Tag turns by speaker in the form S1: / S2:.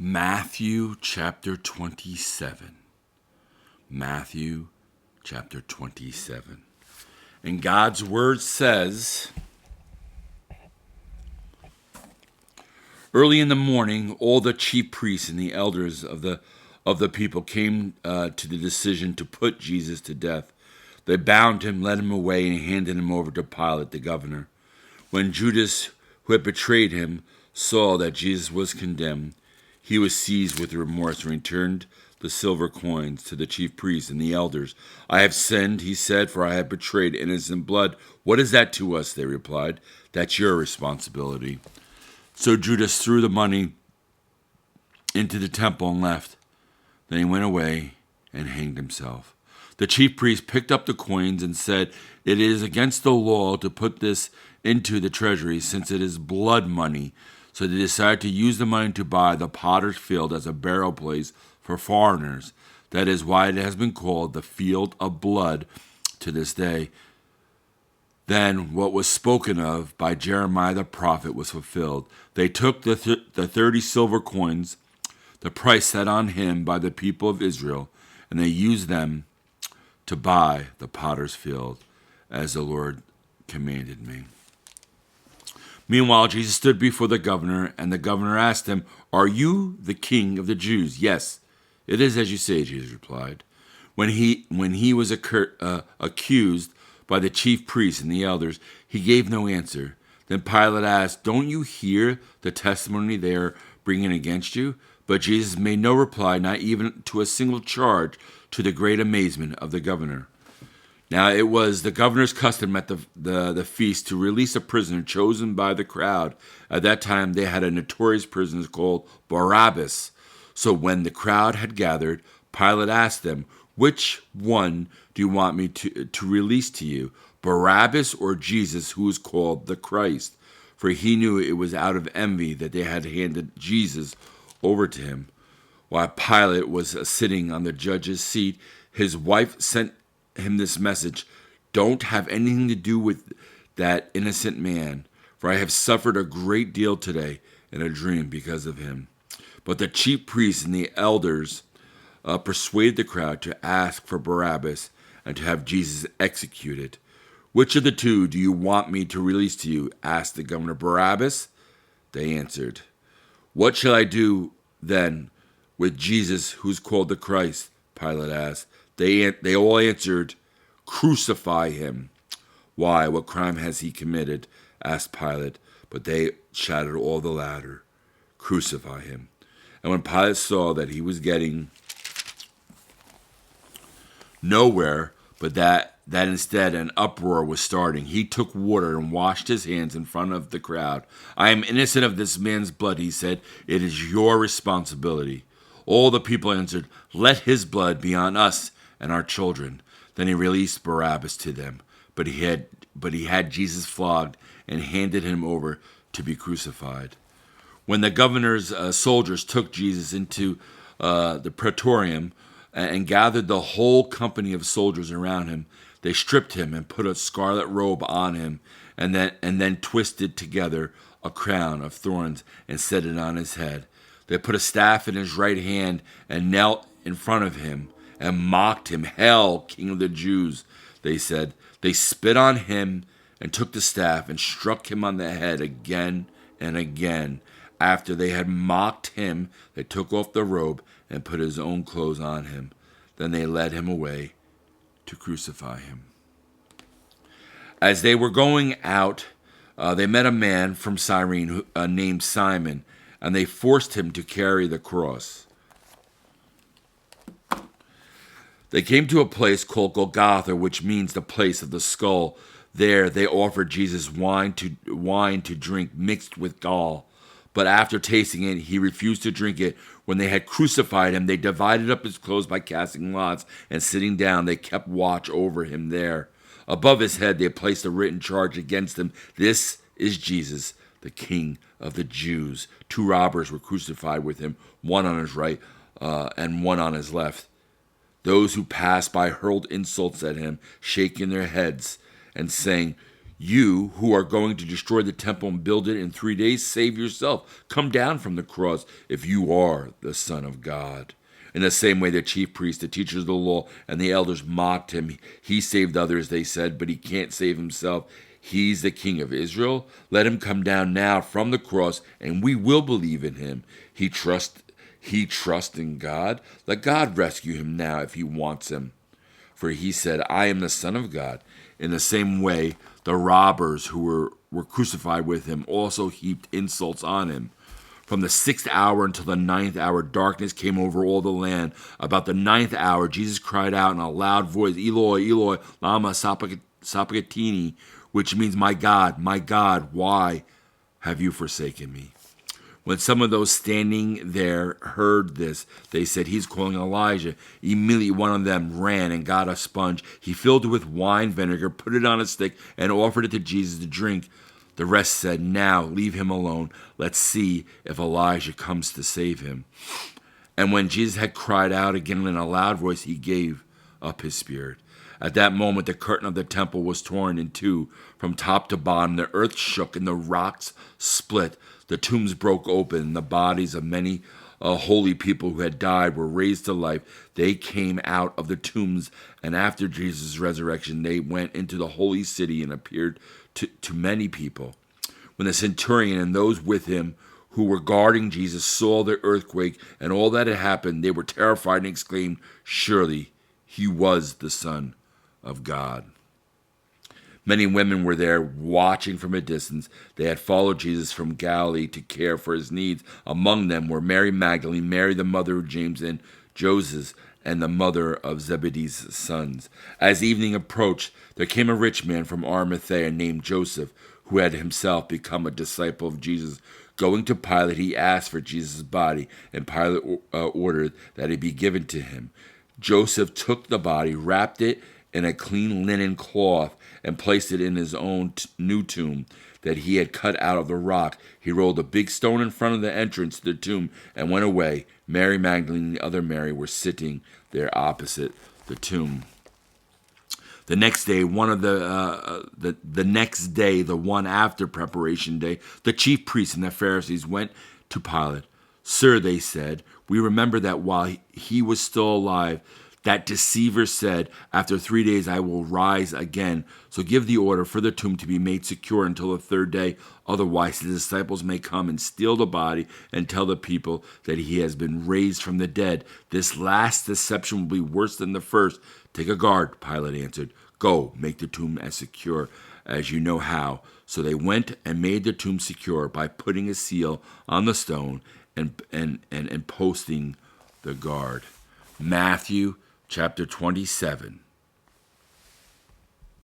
S1: Matthew chapter 27. Matthew chapter 27. And God's word says, early in the morning, all the chief priests and the elders of the people came to the decision to put Jesus to death. They bound him, led him away, and handed him over to Pilate, the governor. When Judas, who had betrayed him, saw that Jesus was condemned, he was seized with remorse and returned the silver coins to the chief priests and the elders. "I have sinned," he said, "for I have betrayed innocent blood." "What is that to us?" they replied. "That's your responsibility." So Judas threw the money into the temple and left. Then he went away and hanged himself. The chief priest picked up the coins and said, "It is against the law to put this into the treasury, since it is blood money." So they decided to use the money to buy the potter's field as a burial place for foreigners. That is why it has been called the Field of Blood to this day. Then what was spoken of by Jeremiah the prophet was fulfilled. They took the 30 silver coins, the price set on him by the people of Israel, and they used them to buy the potter's field, as the Lord commanded me. Meanwhile, Jesus stood before the governor, and the governor asked him, "Are you the king of the Jews?" "Yes, it is as you say," Jesus replied. When he was accused by the chief priests and the elders, he gave no answer. Then Pilate asked, "Don't you hear the testimony they are bringing against you?" But Jesus made no reply, not even to a single charge, to the great amazement of the governor. Now it was the governor's custom at the feast to release a prisoner chosen by the crowd. At that time they had a notorious prisoner called Barabbas. So when the crowd had gathered, Pilate asked them, "Which one do you want me to release to you, Barabbas or Jesus, who is called the Christ?" For he knew it was out of envy that they had handed Jesus over to him. While Pilate was sitting on the judge's seat, his wife sent him this message: "Don't have anything to do with that innocent man, for I have suffered a great deal today in a dream because of him." But the chief priests and the elders persuaded the crowd to ask for Barabbas and to have Jesus executed. "Which of the two do you want me to release to you?" asked the governor. "Barabbas," they answered. "What shall I do then with Jesus, who's called the Christ?" Pilate asked. They all answered, "Crucify him." "Why, what crime has he committed?" asked Pilate. But they shouted all the louder, "Crucify him." And when Pilate saw that he was getting nowhere, but that instead an uproar was starting, he took water and washed his hands in front of the crowd. "I am innocent of this man's blood," he said. "It is your responsibility." All the people answered, "Let his blood be on us and our children." Then he released Barabbas to them, but he had Jesus flogged and handed him over to be crucified. When the governor's soldiers took Jesus into the praetorium and gathered the whole company of soldiers around him, they stripped him and put a scarlet robe on him, and then twisted together a crown of thorns and set it on his head. They put a staff in his right hand and knelt in front of him and mocked him. "Hail, King of the Jews," they said. They spit on him and took the staff and struck him on the head again and again. After they had mocked him, they took off the robe and put his own clothes on him. Then they led him away to crucify him. As they were going out, they met a man from Cyrene named Simon, and they forced him to carry the cross. They came to a place called Golgotha, which means the place of the skull. There they offered Jesus wine to drink mixed with gall. But after tasting it, he refused to drink it. When they had crucified him, they divided up his clothes by casting lots, and sitting down, they kept watch over him there. Above his head, they placed a written charge against him: "This is Jesus, the King of the Jews." 2 robbers were crucified with him, one on his right and one on his left. Those who passed by hurled insults at him, shaking their heads and saying, You who are going to destroy the temple and build it in 3 days, save yourself. Come down from the cross if you are the Son of God." In the same way, the chief priests, the teachers of the law, and the elders mocked him. "He saved others," they said, "but he can't save himself. He's the King of Israel. Let him come down now from the cross, and we will believe in him. He trusts in God. Let God rescue him now if he wants him. For he said, 'I am the Son of God.'" In the same way, the robbers who were crucified with him also heaped insults on him. From the 6th hour until the 9th hour, darkness came over all the land. About the 9th hour, Jesus cried out in a loud voice, "Eloi, Eloi, lama sabachthani," which means, my God, why have you forsaken me?" When some of those standing there heard this, they said, "He's calling Elijah." Immediately one of them ran and got a sponge. He filled it with wine vinegar, put it on a stick, and offered it to Jesus to drink. The rest said, "Now leave him alone. Let's see if Elijah comes to save him." And when Jesus had cried out again in a loud voice, he gave up his spirit. At that moment, the curtain of the temple was torn in two from top to bottom. The earth shook and the rocks split. The tombs broke open, and the bodies of many holy people who had died were raised to life. They came out of the tombs, and after Jesus' resurrection, they went into the holy city and appeared to many people. When the centurion and those with him who were guarding Jesus saw the earthquake and all that had happened, they were terrified and exclaimed, "Surely he was the Son of God." Many women were there watching from a distance. They had followed Jesus from Galilee to care for his needs. Among them were Mary Magdalene, Mary the mother of James and Joseph, and the mother of Zebedee's sons. As evening approached, there came a rich man from Arimathea named Joseph, who had himself become a disciple of Jesus. Going to Pilate, he asked for Jesus' body, and Pilate ordered that it be given to him. Joseph took the body, wrapped it in a clean linen cloth, and placed it in his own new tomb that he had cut out of the rock. He rolled a big stone in front of the entrance to the tomb and went away. Mary Magdalene and the other Mary were sitting there opposite the tomb. The next day, the one after preparation day, the chief priests and the Pharisees went to Pilate. "Sir," they said, "we remember that while he was still alive, that deceiver said, 'After 3 days I will rise again.' So give the order for the tomb to be made secure until the third day. Otherwise, the disciples may come and steal the body and tell the people that he has been raised from the dead. This last deception will be worse than the first." "Take a guard," Pilate answered. "Go, make the tomb as secure as you know how." So they went and made the tomb secure by putting a seal on the stone and posting the guard. Matthew chapter 27.